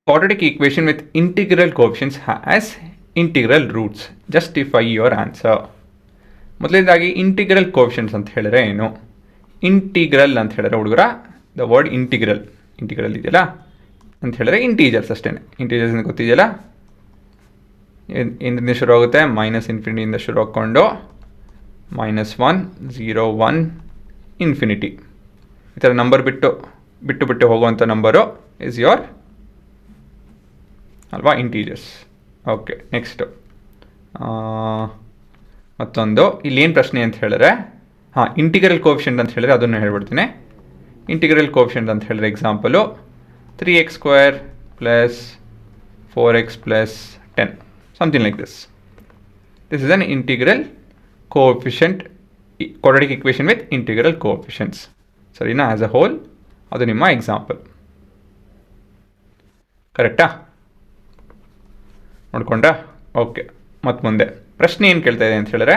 quadratic equation with integral coefficients has integral roots. Justify your answer. ಮೊದಲನೇದಾಗಿ integral coefficients ಅಂತ ಹೇಳಿದ್ರೆ ಏನು? Integral ಅಂತ ಹೇಳಿದ್ರೆ ಹುಡುಗರ ದ ವರ್ಡ್ ಇಂಟಿಗ್ರಲ್ ಇದೆಯಲ್ಲ ಅಂತ ಹೇಳಿದ್ರೆ ಇಂಟೀಜರ್ಸ್ ಅಷ್ಟೇ. ಇಂಟೀಜರ್ಸ್ ಅಂತ ಗೊತ್ತಿದೆಯಲ್ಲ, ಇಂದ ಶುರು ಆಗುತ್ತೆ, -∞ಇಂದ ಶುರು ಹಾಕ್ಕೊಂಡು -1 0 1 ಇನ್ಫಿನಿಟಿ ಈ ಥರ ನಂಬರ್ ಬಿಟ್ಟು ಹೋಗುವಂಥ ನಂಬರು ಇಸ್ ಯೋರ್ ಅಲ್ವಾ ಇಂಟೀಜರ್ಸ್. ಓಕೆ, ನೆಕ್ಸ್ಟು ಮತ್ತೊಂದು ಇಲ್ಲೇನು ಪ್ರಶ್ನೆ ಅಂತ ಹೇಳಿದ್ರೆ, ಇಂಟಿಗ್ರಲ್ ಕೋಎಫಿಷಿಯಂಟ್ ಅಂತ ಹೇಳಿದ್ರೆ ಅದನ್ನು ಹೇಳ್ಬಿಡ್ತೀನಿ. ಇಂಟಿಗ್ರಲ್ ಕೋಎಫಿಷಿಯಂಟ್ ಅಂತ ಹೇಳಿದ್ರೆ example 3x² + 4x + 10, something like this. This is an integral coefficient, quadratic equation with integral coefficients. ಸರಿನಾ? ಆಸ್ ಅ ಹೋಲ್ ಅದು ನಿಮ್ಮ ಎಕ್ಸಾಂಪಲ್. ಕರೆಕ್ಟಾ? ನೋಡ್ಕೊಂಡ್ರಾ? ಓಕೆ, ಮತ್ತು ಮುಂದೆ ಪ್ರಶ್ನೆ ಏನು ಕೇಳ್ತಾ ಇದೆ ಅಂತ ಹೇಳಿದ್ರೆ,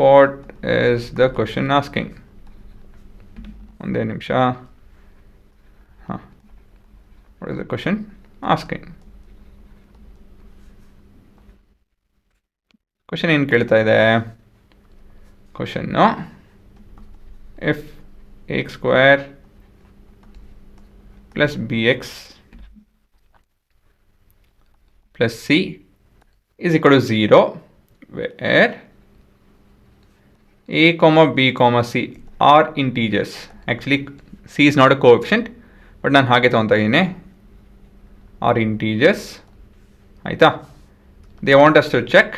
what is the question asking? ಒಂದೇ ನಿಮಿಷ. What is the question asking? Question ಏನು ಕೇಳ್ತಾ ಇದೆ? Question if ax² + bx + c is equal to 0, where a, b, c are integers. Actually c is not a coefficient, but ನಾನು ಹಾಗೆ ತೊಗೊತಾ ಇದ್ದೀನಿ, are integers. ಆಯಿತಾ? they want us to check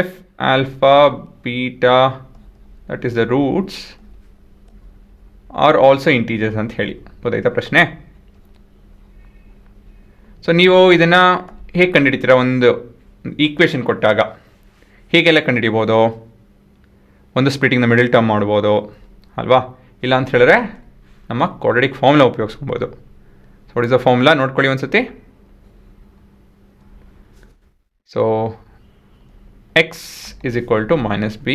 if alpha, beta, that is the roots, are also integers ಅಂತ ಹೇಳಿ. ಗೊತ್ತಾಯ್ತಾ ಪ್ರಶ್ನೆ? So ನೀವು ಇದನ್ನು ಹೇಗೆ ಕಂಡುಹಿಡಿತೀರಾ? ಒಂದು ಈಕ್ವೇಷನ್ ಕೊಟ್ಟಾಗ ಹೇಗೆಲ್ಲ ಕಂಡುಹಿಡಿಬೋದು? ಒಂದು ಸ್ಪ್ಲಿಟಿಂಗ್ ದ ಮಿಡಲ್ ಟರ್ಮ್ ಮಾಡ್ಬೋದು ಅಲ್ವಾ? ಇಲ್ಲ ಅಂತ ಹೇಳಿದ್ರೆ ನಮ್ಮ ಕ್ವಾಡ್ರಾಟಿಕ್ ಫಾರ್ಮುಲಾ ಉಪಯೋಗಿಸ್ಕೊಬೋದು. So what is the formula ನೋಡ್ಕೊಳ್ಳಿ ಒಂದ್ಸತಿ. So x is equal to -b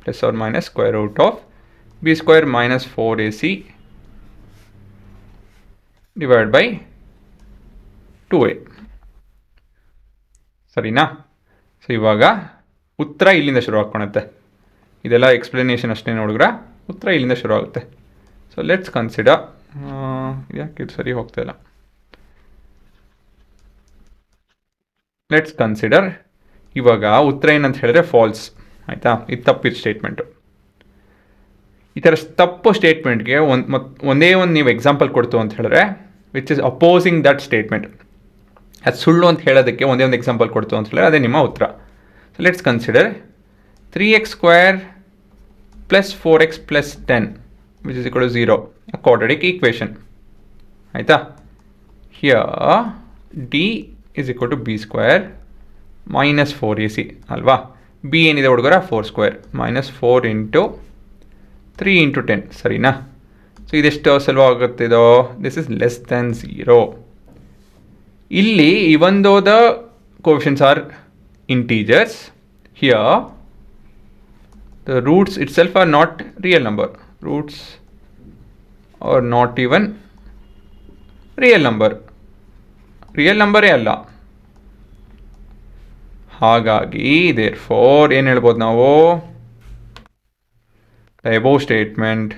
plus or minus square root of b square minus 4ac divided by 2a. ಸರಿನಾ? ಸೊ ಇವಾಗ ಉತ್ತರ ಇಲ್ಲಿಂದ ಶುರು ಹಾಕ್ಕೊಳುತ್ತೆ. ಇದೆಲ್ಲ ಎಕ್ಸ್ಪ್ಲನೇಷನ್ ಅಷ್ಟೇ ನೋಡಿದ್ರ, ಉತ್ತರ ಇಲ್ಲಿಂದ ಶುರು ಆಗುತ್ತೆ. ಸೊ ಲೆಟ್ಸ್ ಕನ್ಸಿಡರ್, ಯಾಕೆ ಇದು ಸರಿ ಹೋಗ್ತಾ ಇಲ್ಲ. ಲೆಟ್ಸ್ ಕನ್ಸಿಡರ್ ಇವಾಗ ಉತ್ತರ ಏನಂತ ಹೇಳಿದ್ರೆ ಫಾಲ್ಸ್. ಆಯಿತಾ? ಇದು ತಪ್ಪಿದ ಸ್ಟೇಟ್ಮೆಂಟು. ಈ ಥರ ತಪ್ಪು ಸ್ಟೇಟ್ಮೆಂಟ್ಗೆ ಒಂದೇ ಒಂದು ನೀವು ಎಕ್ಸಾಂಪಲ್ ಕೊಡ್ತು ಅಂತ ಹೇಳಿದ್ರೆ which is opposing that statement, ಅದು ಸುಳ್ಳು ಅಂತ ಹೇಳೋದಕ್ಕೆ ಒಂದೇ ಒಂದು ಎಕ್ಸಾಂಪಲ್ ಕೊಡ್ತು ಅಂತ ಹೇಳಿದ್ರೆ ಅದೇ ನಿಮ್ಮ ಉತ್ತರ. So let's consider 3x² + 4x + 10 which is equal to 0, a quadratic equation. ಆಯಿತಾ? Here d is equal to b² minus 4ac ಅಲ್ವಾ? b ಏನಿದೆ ಹುಡುಗರ 4² -4 × 3 × 10. ಸರಿನಾ? ಸೊ ಇದೆಷ್ಟು ಸಲ ಆಗುತ್ತಿದೋ? This is less than 0. ಇಲ್ಲಿ ಇವನ್ though the coefficients R integers, here the roots it self R not real number. Roots R not even real ನಂಬರೇ ಅಲ್ಲ. ಹಾಗಾಗಿ therefore ಏನು ಹೇಳ್ಬೋದು ನಾವು? The above statement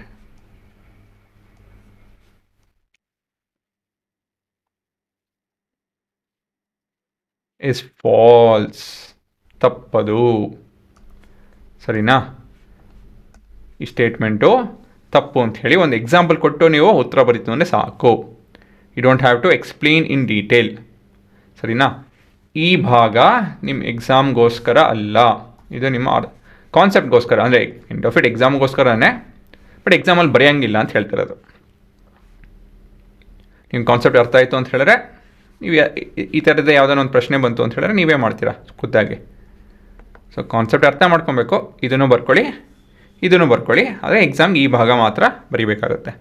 is false. ತಪ್ಪದು. ಸರಿನಾ? ಈ ಸ್ಟೇಟ್ಮೆಂಟು ತಪ್ಪು ಅಂತ ಹೇಳಿ ಒಂದು ಎಕ್ಸಾಂಪಲ್ ಕೊಟ್ಟು ನೀವು ಉತ್ತರ ಬರೀತು ಅಂದರೆ ಸಾಕು. You don't have to explain in detail. ಸರಿನಾ? ಈ ಭಾಗ ನಿಮ್ಮ ಎಕ್ಸಾಮ್ಗೋಸ್ಕರ ಅಲ್ಲ, ಇದು ನಿಮ್ಮ ಕಾನ್ಸೆಪ್ಟ್ಗೋಸ್ಕರ, ಅಂದರೆ ಎಂಡ್ ಆಫ್ ಇಟ್ ಎಕ್ಸಾಮ್ಗೋಸ್ಕರನೇ, ಬಟ್ ಎಕ್ಸಾಮಲ್ಲಿ ಬರೆಯೋಂಗಿಲ್ಲ ಅಂತ ಹೇಳ್ತಿರೋದು. ನಿಮ್ಮ ಕಾನ್ಸೆಪ್ಟ್ ಅರ್ಥ ಆಯಿತು ಅಂತ ಹೇಳಿದ್ರೆ ನೀವು ಈ ಥರದ್ದು ಯಾವುದಾದ್ರು ಒಂದು ಪ್ರಶ್ನೆ ಬಂತು ಅಂತ ಹೇಳಿದ್ರೆ ನೀವೇ ಮಾಡ್ತೀರಾ ಖುದ್ದಾಗಿ. ಸೊ ಕಾನ್ಸೆಪ್ಟ್ ಅರ್ಥ ಮಾಡ್ಕೊಬೇಕು. ಇದನ್ನು ಬರ್ಕೊಳ್ಳಿ, ಆದರೆ ಎಕ್ಸಾಮ್ಗೆ ಈ ಭಾಗ ಮಾತ್ರ ಬರೀಬೇಕಾಗುತ್ತೆ.